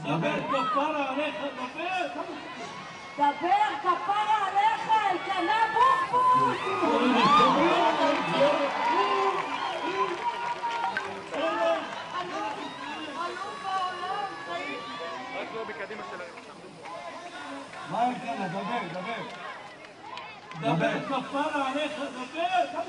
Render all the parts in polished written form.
דבר, כפרה עליך, דבר! דבר, כפרה עליך, אלקנה בוחבוט! רק לא בקדימה של מה אלקנה? דבר, דבר! דבר, כפרה עליך, דבר!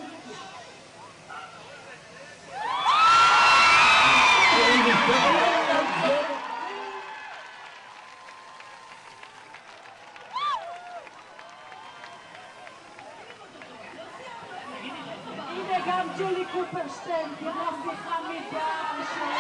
הנה גם ג'ולי קופרשטיין קיבלה שיחה מדן שלום.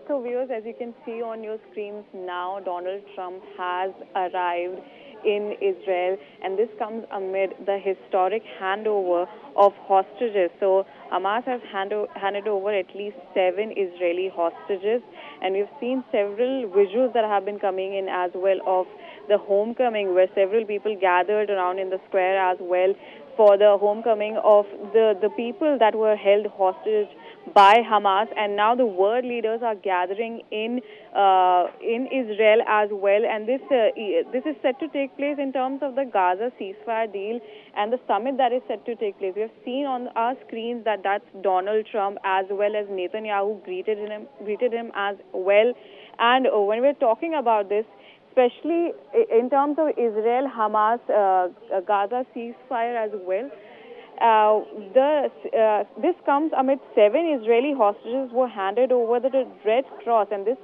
So viewers, as you can see on your screens now, Donald Trump has arrived in Israel, and this comes amid the historic handover of hostages. So Hamas has handed over at least 7 Israeli hostages, and we've seen several visuals that have been coming in as well of the homecoming, where several people gathered around in the square as well for the homecoming of the people that were held hostage by Hamas, and now the world leaders are gathering in Israel as well, and this is set to take place in terms of the Gaza ceasefire deal and the summit that is set to take place. We have seen on our screens that that's Donald Trump as well as Netanyahu greeted him as well, and when we're talking about this, especially in terms of Israel Hamas Gaza ceasefire as well. This comes amid 7 Israeli hostages were handed over to the Red Cross, and this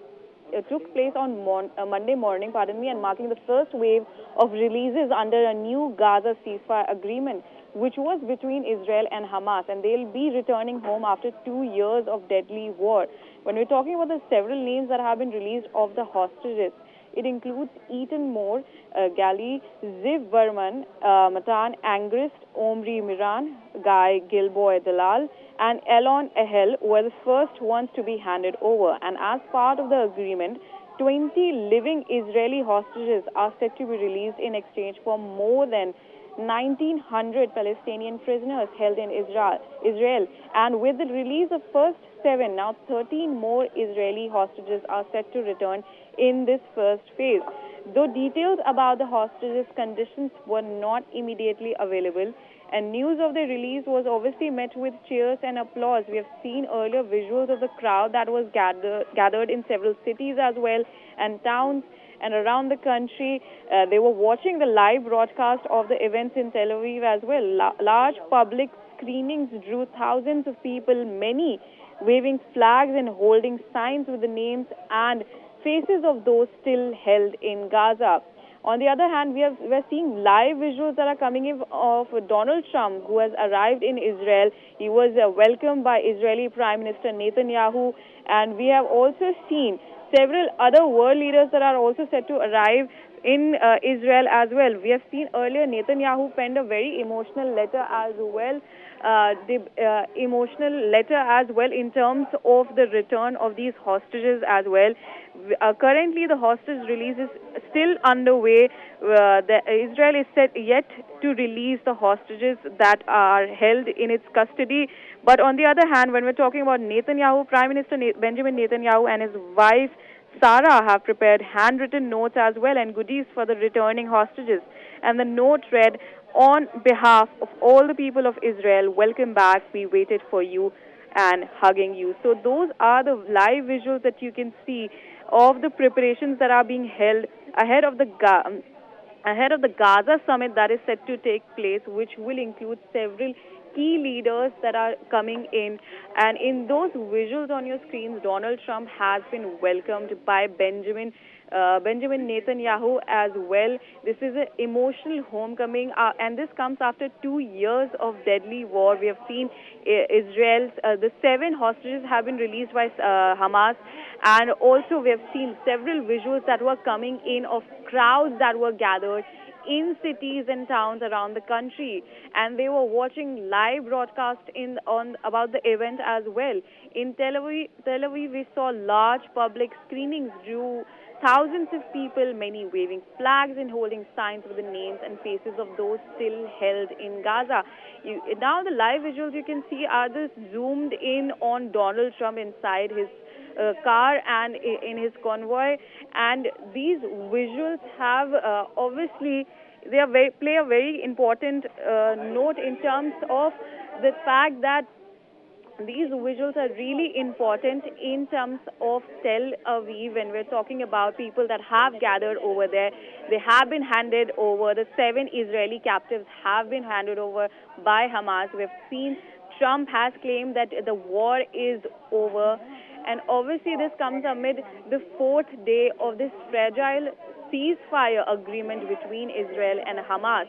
took place on Monday morning, and marking the first wave of releases under a new Gaza ceasefire agreement, which was between Israel and Hamas, and they'll be returning home after 2 years of deadly war. When we're talking about the several names that have been released of the hostages, it includes Eaton Moore, Gali, Ziv Berman, Matan Angrist, Omri Miran, Guy Gilboy Dalal, and Elon Ehel were the first ones to be handed over. And as part of the agreement, 20 living Israeli hostages are set to be released in exchange for more than 1,900 Palestinian prisoners held in Israel. And with the release of first 7, now 13 more Israeli hostages are set to return in this first phase. Though details about the hostages' conditions were not immediately available, and news of their release was obviously met with cheers and applause. We have seen earlier visuals of the crowd that was gathered in several cities as well and towns and around the country. They were watching the live broadcast of the events in Tel Aviv as well. Large public screenings drew thousands of people, many waving flags and holding signs with the names and faces of those still held in Gaza. On the other hand, we're seeing live visuals that are coming in of Donald Trump, who has arrived in Israel. He was welcomed by Israeli Prime Minister Netanyahu, and we have also seen several other world leaders that are also set to arrive in Israel as well. We have seen earlier Netanyahu penned a very emotional letter as well, emotional letter as well in terms of the return of these hostages as well. Currently, the hostage release is still underway. Israel is set yet to release the hostages that are held in its custody. But on the other hand, when we're talking about Netanyahu, Prime Minister Benjamin Netanyahu and his wife Sarah have prepared handwritten notes as well and goodies for the returning hostages. And the note read, "On behalf of all the people of Israel, welcome back. We waited for you and hugging you." So those are the live visuals that you can see of the preparations that are being held ahead of the Gaza summit that is set to take place, which will include several key leaders that are coming in. And in those visuals on your screens, Donald Trump has been welcomed by Benjamin Netanyahu as well. This is an emotional homecoming, and this comes after 2 years of deadly war. We have seen the 7 hostages have been released by Hamas, and also we have seen several visuals that were coming in of crowds that were gathered in cities and towns around the country, and they were watching live broadcast about the event as well. In Tel Aviv, we saw large public screenings drew thousands of people, many waving flags and holding signs with the names and faces of those still held in Gaza. Now the live visuals you can see are just zoomed in on Donald Trump inside his car and in his convoy, and these visuals have obviously play a very important note in terms of the fact that these visuals are really important in terms of Tel Aviv when we're talking about people that have gathered over there. They have been handed over. The 7 Israeli captives have been handed over by Hamas. We've seen Trump has claimed that the war is over. And obviously this comes amid the 4th day of this fragile ceasefire agreement between Israel and Hamas.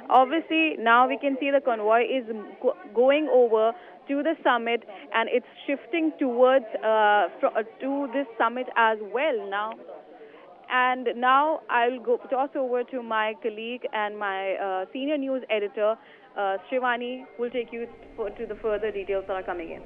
Obviously now we can see the convoy is going over to the summit, and it's shifting towards to this summit as well now. And now I'll toss over to my colleague and my senior news editor, Shivani, who will take you to the further details that are coming in.